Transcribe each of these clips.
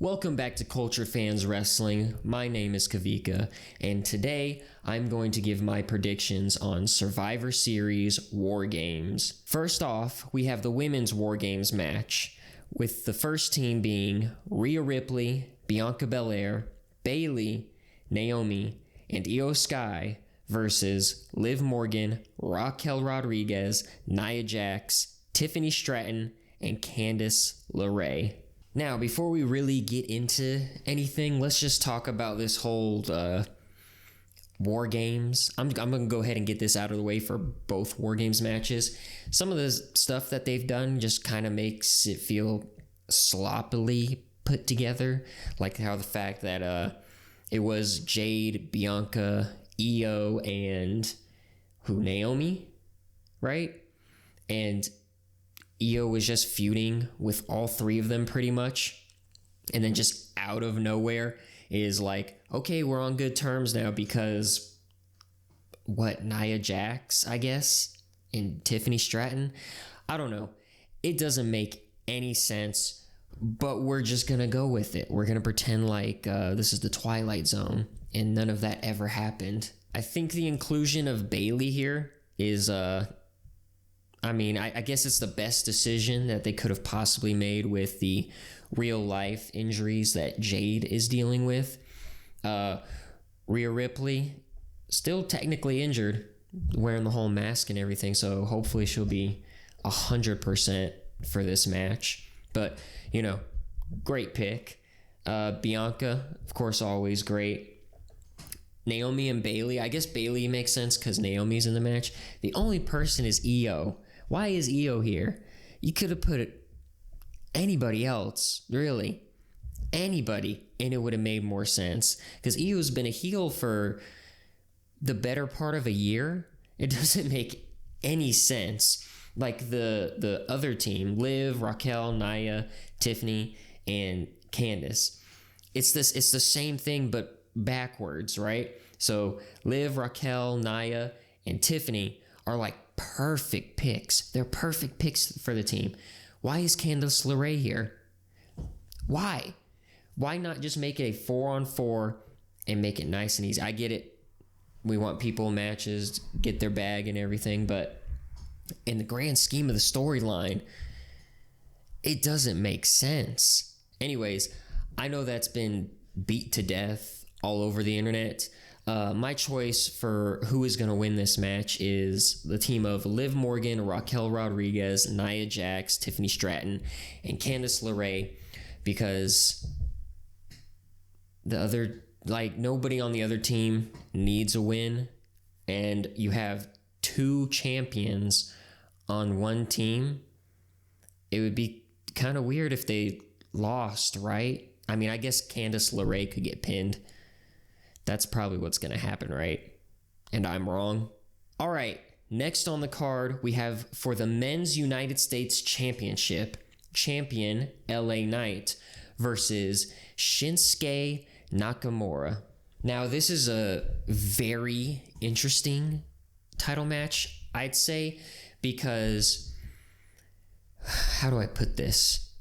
Welcome back to Culture Fans Wrestling. My name is Kavika, and today I'm going to give my predictions on Survivor Series War Games. First off, we have the Women's War Games match, with the first team being Rhea Ripley, Bianca Belair, Bayley, Naomi, and Io Sky versus Liv Morgan, Raquel Rodriguez, Nia Jax, Tiffany Stratton, and Candice LeRae. Now, before we really get into anything, let's just talk about this whole War Games. I'm going to go ahead and get this out of the way for both War Games matches. Some of the stuff that they've done just kind of makes it feel sloppily put together. Like how the fact that it was Jade, Bianca, Io, and Naomi, right? And Io was just feuding with all three of them pretty much. And then just out of nowhere is like, okay, we're on good terms now because Nia Jax, I guess, and Tiffany Stratton. I don't know. It doesn't make any sense, but we're just going to go with it. We're going to pretend like this is the Twilight Zone and none of that ever happened. I think the inclusion of Bayley here is I guess it's the best decision that they could have possibly made with the real life injuries that Jade is dealing with. Rhea Ripley, still technically injured, wearing the whole mask and everything, so hopefully she'll be 100% for this match. But, great pick. Bianca, of course, always great. Naomi and Bayley, I guess Bayley makes sense because Naomi's in the match. The only person is Io. Why is Io here? You could have put anybody else, really. Anybody, and it would have made more sense. Because Io's been a heel for the better part of a year. It doesn't make any sense. Like the other team, Liv, Raquel, Nia, Tiffany, and Candice. It's the same thing, but backwards, right? So Liv, Raquel, Nia, and Tiffany are like perfect picks. They're perfect picks for the team. Why is Candice LeRae here? Why? Why not just make it a 4-on-4 and make it nice and easy? I get it. We want people in matches, get their bag and everything, but in the grand scheme of the storyline, it doesn't make sense. Anyways, I know that's been beat to death all over the internet. My choice for who is going to win this match is the team of Liv Morgan, Raquel Rodriguez, Nia Jax, Tiffany Stratton, and Candice LeRae, because nobody on the other team needs a win, and you have two champions on one team. It would be kind of weird if they lost, right? I mean, I guess Candice LeRae could get pinned. That's probably what's going to happen, right? And I'm wrong. All right, next on the card, we have for the Men's United States Championship, champion LA Knight versus Shinsuke Nakamura. Now, this is a very interesting title match, I'd say, because, how do I put this?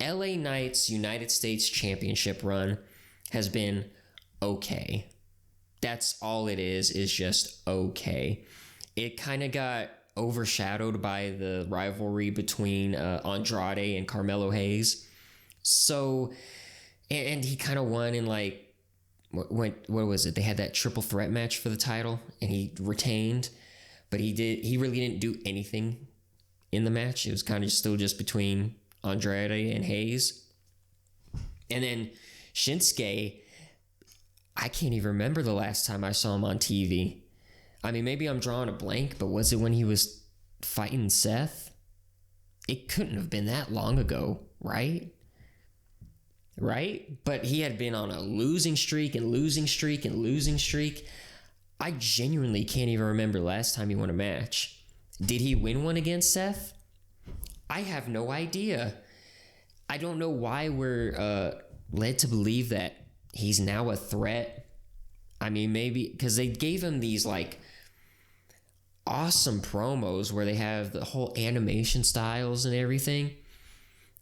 LA Knight's United States Championship run has been okay. That's all it is just okay. It kind of got overshadowed by the rivalry between Andrade and Carmelo Hayes. So, and he kind of won in what was it? They had that triple threat match for the title and he retained, but he really didn't do anything in the match. It was kind of still just between Andrade and Hayes. And then Shinsuke, I can't even remember the last time I saw him on TV. I mean, maybe I'm drawing a blank, but was it when he was fighting Seth? It couldn't have been that long ago, right? Right? But he had been on a losing streak. I genuinely can't even remember the last time he won a match. Did he win one against Seth? I have no idea. I don't know why we're led to believe that he's now a threat. I mean, maybe because they gave him these awesome promos where they have the whole animation styles and everything.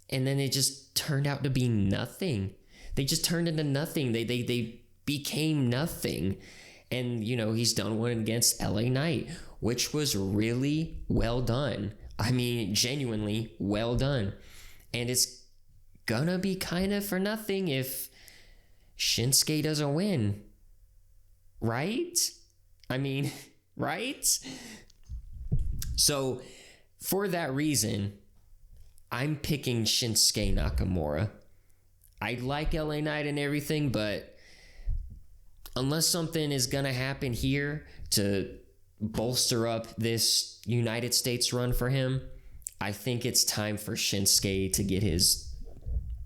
And then it just turned out to be nothing. they just turned into nothing. They became nothing. And, you know, he's done one against LA Knight, which was really well done. I mean, genuinely well done. And it's gonna be kind of for nothing if Shinsuke doesn't win. Right? I mean, right? So, for that reason, I'm picking Shinsuke Nakamura. I like LA Knight and everything, but unless something is going to happen here to bolster up this United States run for him, I think it's time for Shinsuke to get his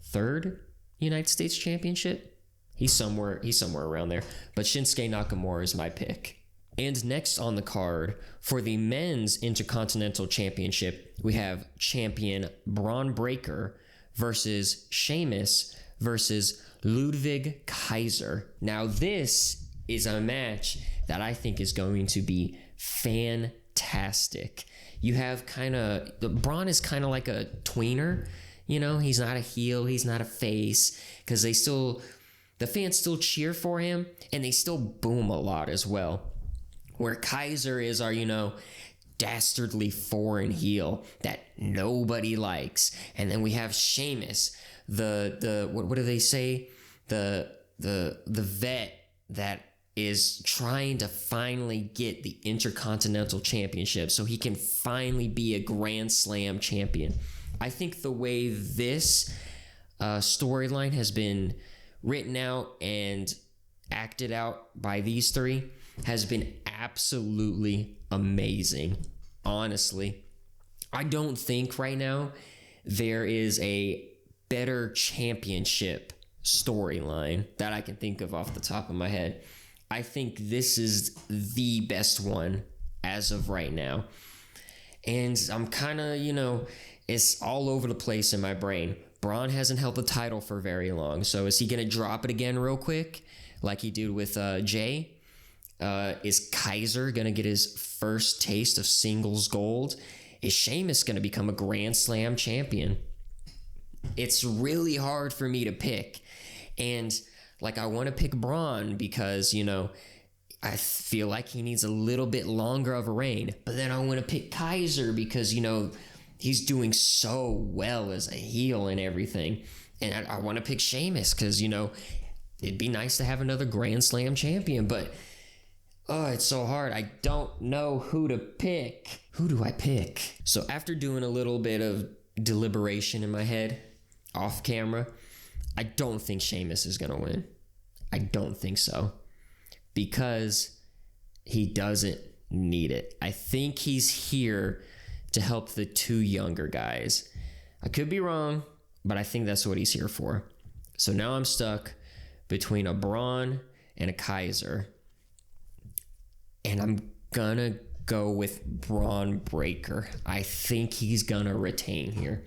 third United States championship. He's somewhere around there. But Shinsuke Nakamura is my pick. And next on the card, for the men's Intercontinental Championship, we have champion Bron Breakker versus Sheamus versus Ludwig Kaiser. Now, this is a match that I think is going to be fantastic. You have Bron is kind of like a tweener. You know, he's not a heel, he's not a face, because the fans still cheer for him, and they still boom a lot as well. Where Kaiser is our, you know, dastardly foreign heel that nobody likes. And then we have Sheamus, what do they say? The vet that is trying to finally get the Intercontinental Championship so he can finally be a Grand Slam champion. I think the way this storyline has been written out and acted out by these three has been absolutely amazing. Honestly, I don't think right now there is a better championship storyline that I can think of off the top of my head. I think this is the best one as of right now. And I'm kind of, you know, it's all over the place in my brain. Bron hasn't held the title for very long. So is he going to drop it again real quick like he did with Jay? Is Kaiser going to get his first taste of singles gold? Is Sheamus going to become a Grand Slam champion? It's really hard for me to pick. And like, I want to pick Bron because, you know, I feel like he needs a little bit longer of a reign. But then I want to pick Kaiser because, you know, he's doing so well as a heel and everything. And I want to pick Sheamus because, you know, it'd be nice to have another Grand Slam champion. But oh, it's so hard. I don't know who to pick. Who do I pick? So after doing a little bit of deliberation in my head, off camera, I don't think Sheamus is going to win. I don't think so. Because he doesn't need it. I think he's here to help the two younger guys. I could be wrong, but I think that's what he's here for. So now I'm stuck between a Bron and a Kaiser. And I'm gonna go with Bron Breakker. I think he's gonna retain here.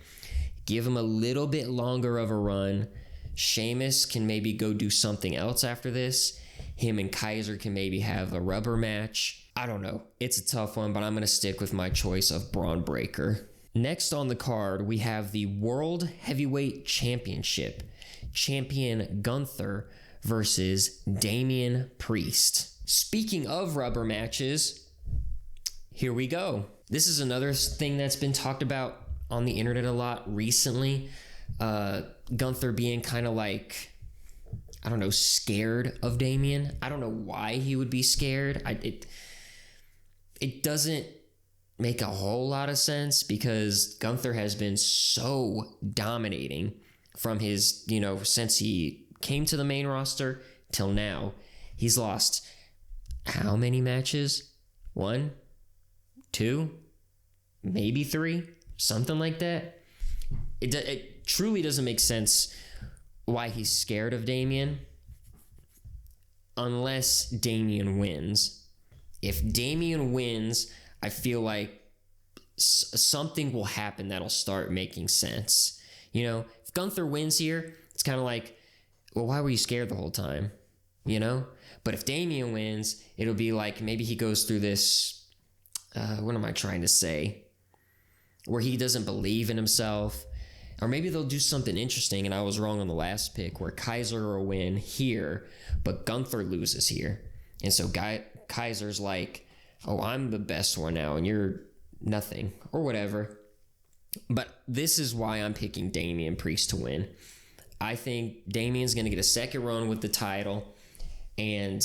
Give him a little bit longer of a run. Sheamus can maybe go do something else after this. Him and Kaiser can maybe have a rubber match. I don't know. It's a tough one, but I'm gonna stick with my choice of Bron Breakker. Next on the card, we have the World Heavyweight Championship. Champion Gunther versus Damian Priest. Speaking of rubber matches, here we go. This is another thing that's been talked about on the internet a lot recently. Gunther being kind of like, I don't know, scared of Damian. I don't know why he would be scared. It doesn't make a whole lot of sense because Gunther has been so dominating from his, you know, since he came to the main roster till now. He's lost how many matches? 1, 2, maybe 3, something like that. It truly doesn't make sense why he's scared of Damian unless Damian wins. If Damian wins, I feel like something will happen that'll start making sense. You know, if Gunther wins here, it's kind of like, well, why were you scared the whole time? You know? But if Damian wins, it'll be like maybe he goes through this, what am I trying to say? Where he doesn't believe in himself. Or maybe they'll do something interesting, and I was wrong on the last pick, where Kaiser will win here, but Gunther loses here. And so Kaiser's like, oh, I'm the best one now, and you're nothing, or whatever. But this is why I'm picking Damian Priest to win. I think Damian's going to get a second run with the title, and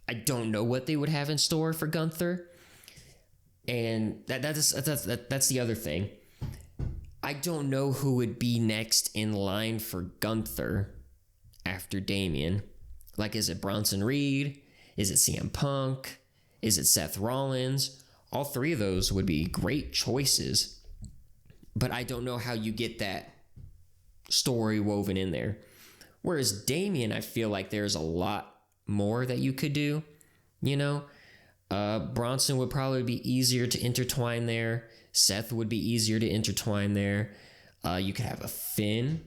I don't know what they would have in store for Gunther. And that's the other thing. I don't know who would be next in line for Gunther after Damian. Like, is it Bronson Reed? Is it CM Punk? Is it Seth Rollins? All three of those would be great choices. But I don't know how you get that story woven in there. Whereas Damian, I feel like there's a lot more that you could do. You know, Bronson would probably be easier to intertwine there. Seth would be easier to intertwine there. You could have a Finn.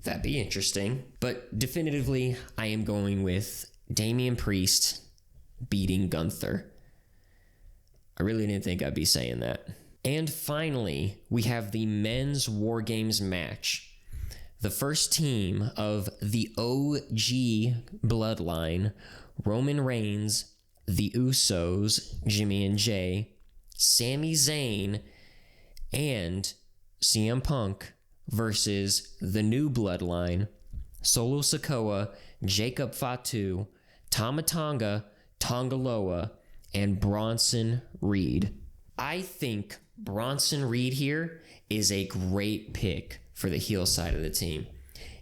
That'd be interesting. But definitively, I am going with Damian Priest beating Gunther. I really didn't think I'd be saying that. And finally, we have the men's War Games match. The first team of the OG Bloodline, Roman Reigns, the Usos, Jimmy and Jay, Sami Zayn, and CM Punk versus the new Bloodline, Solo Sikoa, Jacob Fatu, Tama Tonga, Tonga Loa, and Bronson Reed. I think Bronson Reed here is a great pick for the heel side of the team.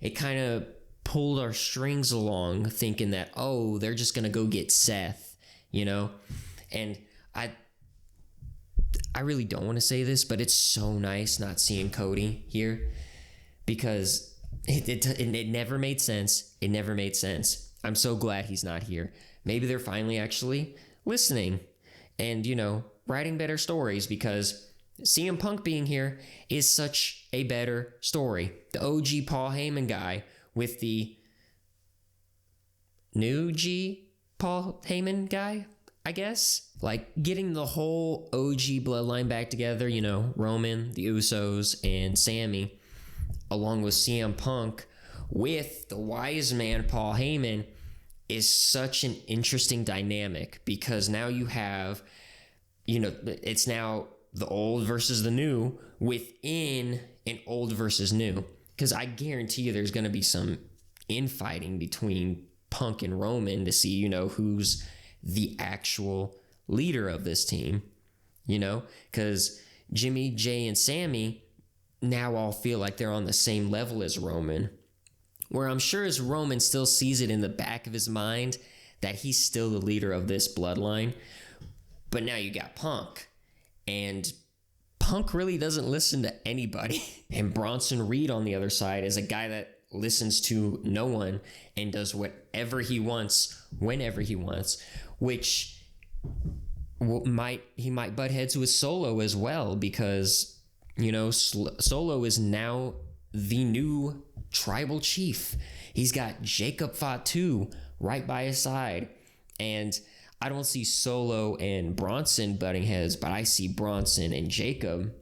It kind of pulled our strings along thinking that, oh, they're just going to go get Seth, you know? And I really don't want to say this, but it's so nice not seeing Cody here because it never made sense. It never made sense. I'm so glad he's not here. Maybe they're finally actually listening and, you know, writing better stories because CM Punk being here is such a better story. The OG Paul Heyman guy with the new G Paul Heyman guy, I guess. Like getting the whole OG bloodline back together, you know, Roman, the Usos, and Sammy, along with CM Punk, with the wise man Paul Heyman, is such an interesting dynamic because now you have, you know, it's now the old versus the new within an old versus new. Because I guarantee you there's going to be some infighting between Punk and Roman to see, you know, who's the actual leader of this team, you know? Because Jimmy, Jay, and Sammy now all feel like they're on the same level as Roman. Where I'm sure as Roman still sees it in the back of his mind that he's still the leader of this bloodline. But now you got Punk. And Punk really doesn't listen to anybody. And Bronson Reed on the other side is a guy that listens to no one and does whatever he wants, whenever he wants, which he might butt heads with Solo as well because, you know, Solo is now the new tribal chief. He's got Jacob Fatu right by his side. And I don't see Solo and Bronson butting heads, but I see Bronson and Jacob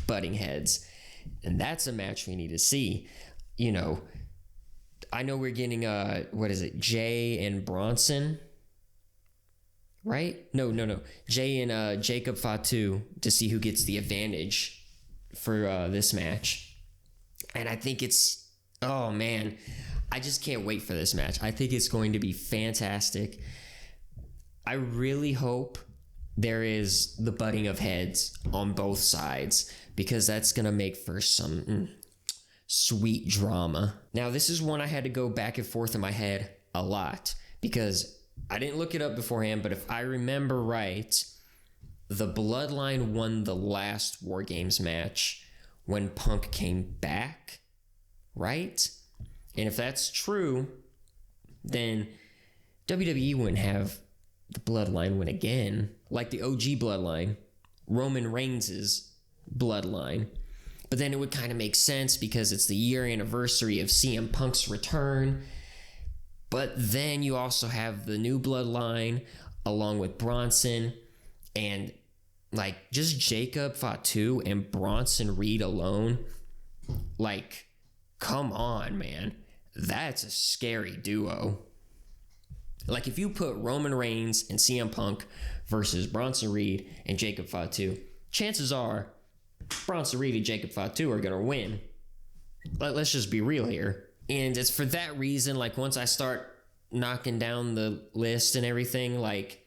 butting heads. And that's a match we need to see. You know, I know we're getting, Jay and Bronson, right? No. Jay and Jacob Fatu to see who gets the advantage for this match. And I think it's, oh man, I just can't wait for this match. I think it's going to be fantastic. I really hope there is the butting of heads on both sides because that's going to make for some sweet drama. Now, this is one I had to go back and forth in my head a lot because I didn't look it up beforehand, but if I remember right, the Bloodline won the last War Games match when Punk came back, right? And if that's true, then WWE wouldn't have the Bloodline win again, like the OG Bloodline, Roman Reigns' Bloodline. But then it would kind of make sense because it's the year anniversary of CM Punk's return. But then you also have the new Bloodline along with Bronson and like just Jacob Fatu and Bronson Reed alone. Like, come on, man. That's a scary duo. Like, if you put Roman Reigns and CM Punk versus Bronson Reed and Jacob Fatu, chances are Bronson Reed and Jacob Fatu are going to win. Let's just be real here. And it's for that reason, like, once I start knocking down the list and everything, like,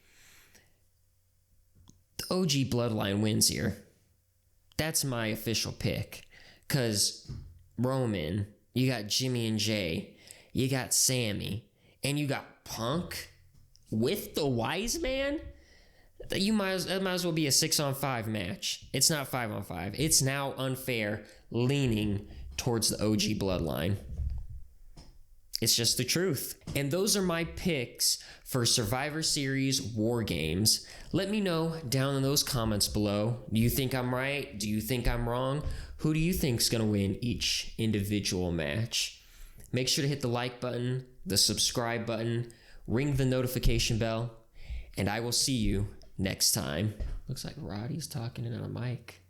the OG Bloodline wins here. That's my official pick. Because Roman, you got Jimmy and Jay, you got Sammy, and you got Punk with the Wise Man. That might as well be a 6-on-5 match. It's not 5-on-5. It's now unfair, leaning towards the OG Bloodline. It's just the truth. And those are my picks for Survivor Series War Games. Let me know down in those comments below. Do you think I'm right? Do you think I'm wrong? Who do you think's going to win each individual match? Make sure to hit the like button, the subscribe button, ring the notification bell, and I will see you next time. Looks like Roddy's talking in a mic.